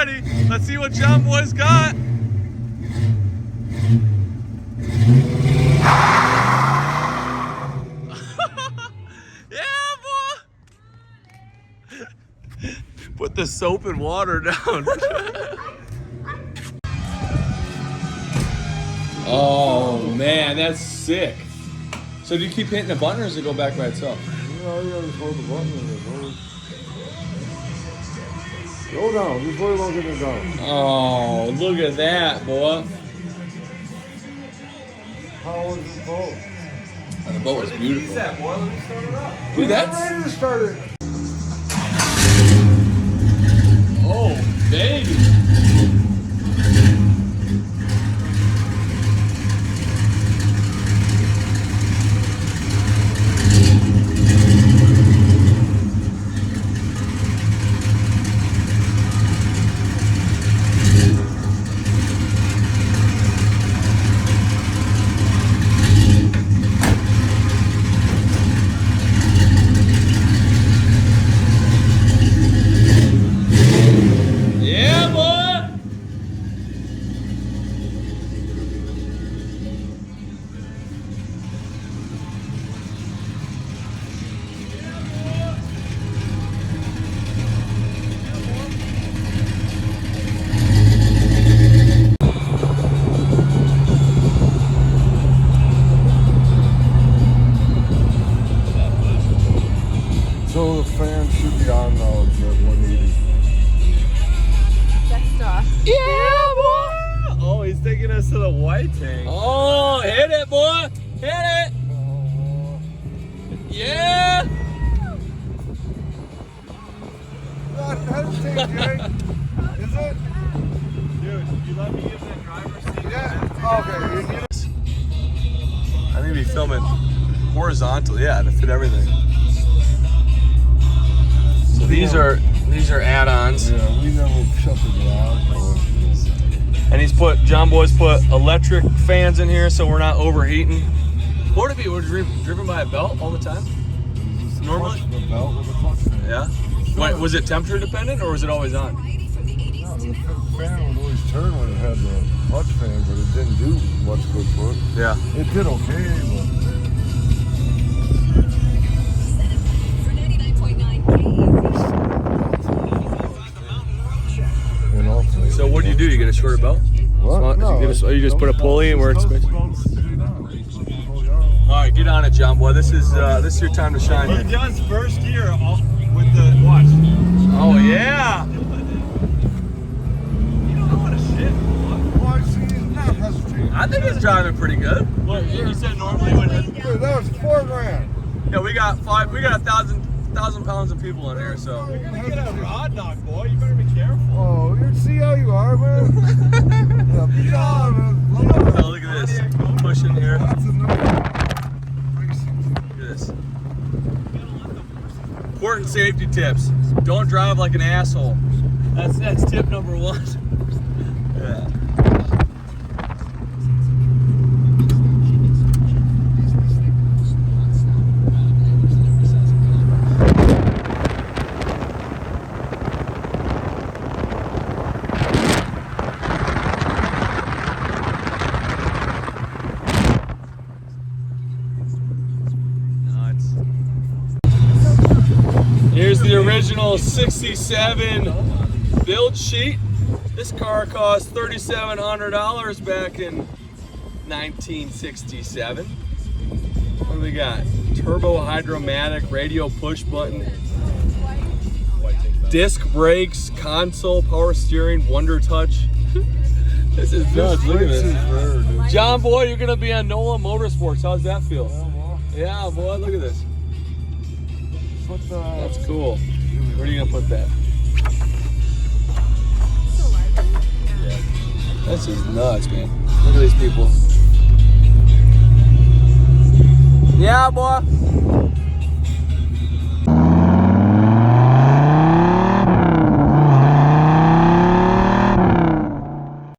ready. Let's see what John Boy's got. Yeah, boy. Put the soap and water down. Oh man, that's sick. So do you keep hitting the button or does it go back by itself? No, you gotta just hold the button in there, bro. Go down, just worry about getting it down. Oh, look at that, boy. How was the boat? Oh, the boat was beautiful. That boy, let me start it up. Dude, that's... I'm ready to start it. Oh, baby. So the fan should be on now, it's at 180. That's off. Yeah, boy. Oh, he's taking us to the white tank. Oh, hit it, boy. Hit it. Yeah. Not hesitate, Jake. Is it? Dude, you let me use that driver's seat? Yeah. Okay. I need to be filming horizontal, yeah, to fit everything. So these are add-ons. Yeah, we never shut the garage. And John Boy's put electric fans in here so we're not overheating. What would it be? We're driven by a belt all the time? Normally? The belt with the clutch fan. Yeah. Wait, was it temperature dependent or was it always on? No, the fan would always turn when it had the clutch fan, but it didn't do much good for it. Yeah. It did okay, but... So what do? You get a shorter belt? What? No, you just put a pulley and where it's... All right, get on it, John Boy. This is your time to shine. Well, John's first year with the watch. Oh yeah. You don't know how to shit. Well, I see he's not hesitating. I think it's driving pretty good. Well, you said normally when Dude, that was $4,000. Yeah, we got 1,000 pounds of people in here, so. you're gonna get a rod knock, boy, you better be careful. Oh, you see how you are, man? Yeah, be on, man. Oh, look at this. Pushing here. That's enough. Look at this. Important safety tips. Don't drive like an asshole. That's tip number one. Yeah. Here's the original 67 build sheet. This car cost $3,700 back in 1967. What do we got? Turbo hydromatic, radio push button, disc brakes, console, power steering, Wonder Touch. This is nuts. Look at this. John Boy, you're gonna be on Nolan Motorsports. How's that feel? Yeah, boy, look at this. That's cool. Where are you gonna put that? Yeah. This is nuts, man. Look at these people. Yeah, boy.